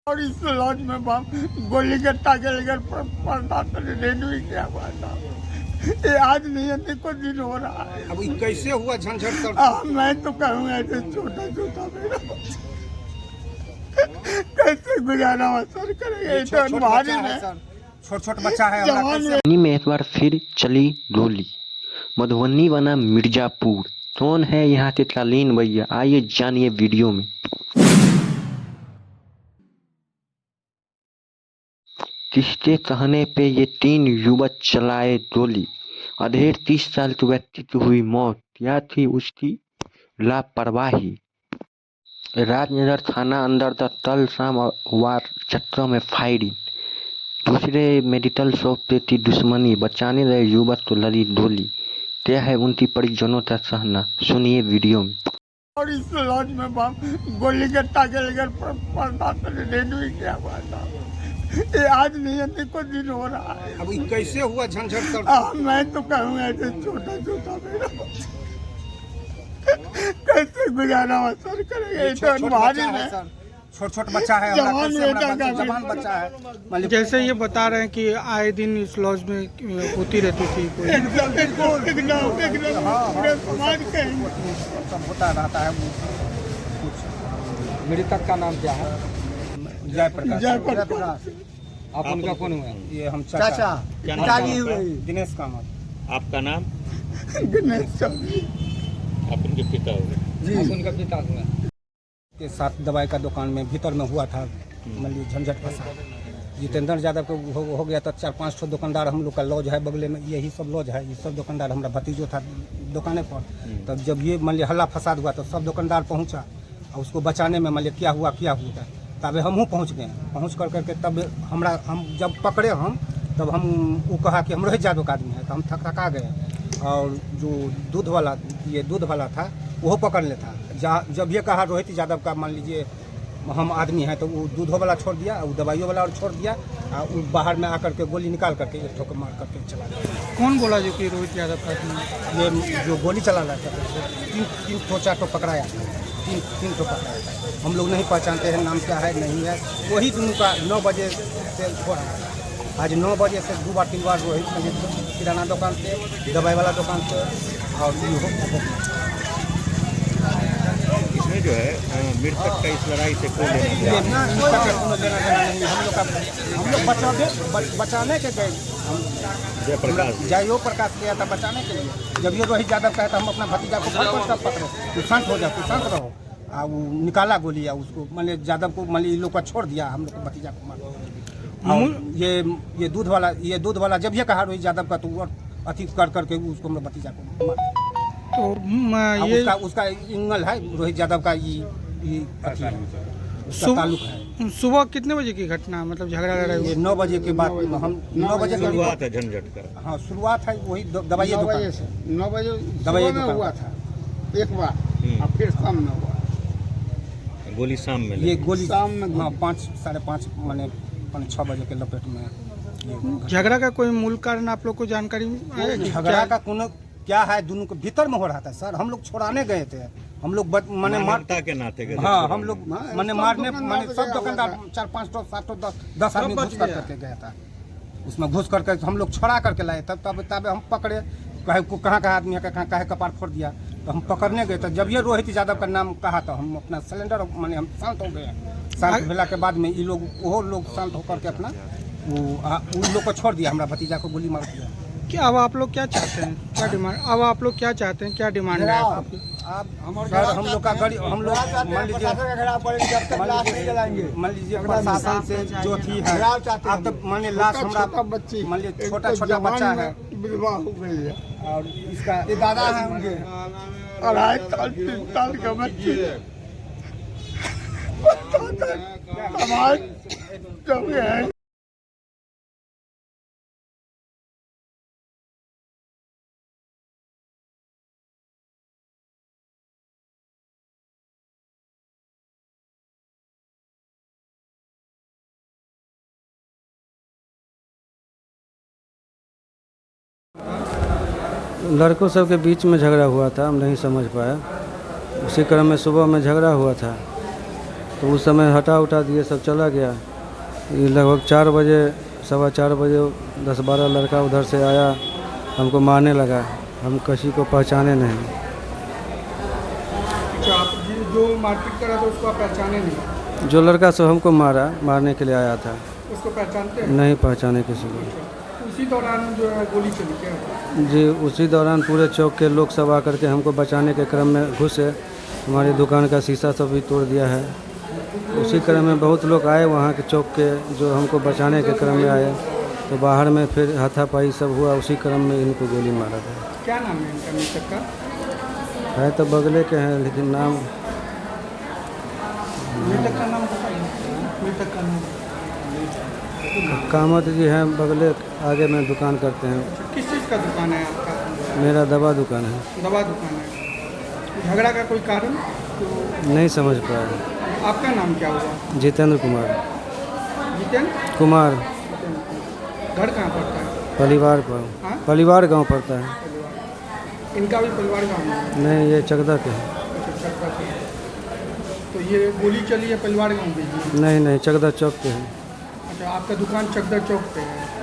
और इस लॉज में गोली गट्टा के लेकर पड़ता था, रेनवी किया हुआ था। ये आज नहीं है, कुछ दिन हो रहा है। अब ये कैसे हुआ झंझट? मैं तो कहूँगा ऐसे छोटा छोटा मेरा कैसे गुजारा बसर करेंगे। छोट बच्चा है। में एक बार फिर चली गोली। मधुबनी बना मिर्जापुर। कौन है यहाँ के तत्कालीन भैया, आइए जानिए वीडियो में। किसके कहने पे ये 3 युवक चलाए गोली। अधेड़ 30 साल के व्यक्ति की हुई मौत। क्या थी उसकी लापरवाही। राजनगर थाना अंदर तल शाम वार चक्रों में फायरिंग। दूसरे मेडिकल शॉप पे थी दुश्मनी, बचाने रहे युवक तो लड़ी गोली। क्या है उनकी परिजनों का सहना, सुनिए वीडियो में। और इस लॉज में गोली गट्टा के लेकर पड़ता था, रेनवी किया हुआ था। ये आज नहीं है, कुछ दिन हो रहा है। अब ये कैसे हुआ झंझट? मैं तो कहूँगा ऐसे छोटा छोटा मेरा कैसे गुजारा बसर करेंगे। छोट बच्चा है, जवान बच्चा है। जैसे ये बता रहे हैं कि आए दिन इस लॉज में होती रहती थी कोई सब होता रहता है। मृतक का नाम क्या है? जयप्रकाश। आप उनका कौन हुआ? ये हम चाचा दिनेश कामत। आपका नाम? गणेश चौधरी। आप उनके पिता हो गए? आप उनका पिता हुआ के साथ दवाई का दुकान में भीतर में हुआ था। मतलब झंझट फंसा। जितेंद्र यादव को हो गया था। 4-5 दुकानदार हम लोग का लॉज है बगले में, यही सब लॉज है। ये सब दुकानदार हमारा भतीजो था दुकाने पर। तब जब ये मान लिया हल्ला फसाद हुआ तो सब दुकानदार पहुंचा और उसको बचाने में मान लिया क्या हुआ तब हम पहुंच गए। पहुंच करके तब हम जब पकड़े तब हम वो कहा कि हम रोहित यादव का आदमी है, तो हम थका गए। और जो दूध वाला था वो पकड़ने था। जब ये कहा रोहित यादव का मान लीजिए हम आदमी हैं, तो वो दूधो वाला छोड़ दिया और दवाइयों वाला और छोड़ दिया। और वो बाहर में आकर के गोली निकाल करके एक ठोकर मार करके चला गया। कौन बोला जो कि रोहित यादव का आदमी? ये जो गोली चला रहा था 3-4 पकड़ाया था। 3 पकड़ाया था। हम लोग नहीं पहचानते हैं नाम क्या है नहीं है। वही दोनों का 9 बजे से हो रहा है। आज 9 बजे से 2 बार 3 बार रोहित किराना दुकान से, दवाई वाला दुकान से और इसमें जो है मृतक का इस लड़ाई से कोई लेना नहीं। हम लोग बचाने के गए। जयप्रकाश गया था बचाने के लिए। जब ये रोहित यादव कहता हम अपना भतीजा को फट पकड़ो, तू शांत हो जा, तू शांत रहो। वो निकाला गोली या उसको मैंने यादव को मान लोग का छोड़ दिया, हम लोग को भतीजा को मार। ये दूध वाला जब ये कहा रोहित यादव का तो अति करके उसको हम लोग भतीजा को मार। तो ये उसका इंगल है रोहित यादव का ये ताल्लुक है। सुबह कितने बजे की घटना, मतलब झगड़ा लड़ा? ये 9 बजे के बाद हम 9 बजे शुरुआत है झंझट का। हाँ शुरुआत है वही दवाई दुकान से। 9 बजे दवाई में हुआ था एक बार और फिर शाम में हुआ। गोली शाम में? ये गोली शाम में 5-5:30 माने 6 बजे के लपेट में। झगड़ा का कोई मूल कारण आप लोग को जानकारी है? झगड़ा का कोनो क्या है, दोनों के भीतर में हो रहा था सर। हम लोग छोड़ाने गए थे। हम लोग माने मारता के नाते गए। हाँ हम लोग माने मारने माने सब दुकानदार 4-5-7-10 आदमी घुस करके गया था। उसमें घुस करके हम लोग छोड़ा करके लाए। तब हम पकड़े, कहाँ आदमी है, कहाँ कपार फोड़ दिया। तो हम पकड़ने गए। तो जब ये रोहित यादव का नाम कहा तो हम अपना सिलेंडर माने हम शांत हो गए। शांत भेला के बाद में ये लोग वो लोग शांत होकर के अपना उन लोग को छोड़ दिया। हमारा भतीजा को गोली मार दिया। क्या अब आप लोग क्या चाहते हैं, क्या डिमांड? अब आप लोग क्या चाहते हैं, क्या डिमांड है आपकी? हम लोग का गाड़ी हम लोग मान लीजिए प्रशासन से जो थी है। आप तो मान लाश हमारा मान लीजिए छोटा बच्चा है, विधवा हो गई है और इसका दादा है उनके 2.5 साल का बच्ची समाज जब है। लड़कों सब के बीच में झगड़ा हुआ था, हम नहीं समझ पाए। उसी क्रम में सुबह में झगड़ा हुआ था। तो उस समय हटा उठा दिए, सब चला गया। ये लगभग 4 बजे, 4:15 बजे 10-12 लड़का उधर से आया, हमको मारने लगा। हम किसी को पहचाने नहीं। अच्छा, आप जो मारपीट करा था उसको आप पहचाने नहीं? जो लड़का सब हमको मारने के लिए आया था, उसको पहचानते हैं? नहीं पहचाने किसी को। उसी दौरान जो है गोली चली क्या? जी, उसी दौरान पूरे चौक के लोग सब आकर के हमको बचाने के क्रम में घुसे। हमारी दुकान का शीशा सब भी तोड़ दिया है। उसी क्रम में बहुत लोग आए वहाँ के चौक के, जो हमको बचाने के क्रम में आए, तो बाहर में फिर हाथापाई सब हुआ। उसी क्रम में इनको गोली मारा था। क्या नाम है इनका मृतक का? है तो बगले के हैं, लेकिन नाम मृतक का नाम बताइए। मृतक का नाम कामत जी हैं, बगले आगे में दुकान करते हैं। किस चीज़ का दुकान है आपका? मेरा दवा दुकान है। दवा दुकान है। झगड़ा का कोई कारण तो नहीं समझ पाया। आपका नाम क्या हुआ? जितेंद्र कुमार। जितेंद्र कुमार। घर कहाँ पड़ता है? परिवार पर, हाँ? परिवार गांव पड़ता है। इनका भी परिवार गाँव में है? नहीं, ये चकदा के हैं। अच्छा, चकदा पे। तो ये गोली चली है परिवार गाँव में? नहीं, चकदा चौक पे है। अच्छा, आपका दुकान चकदा चौक पे है।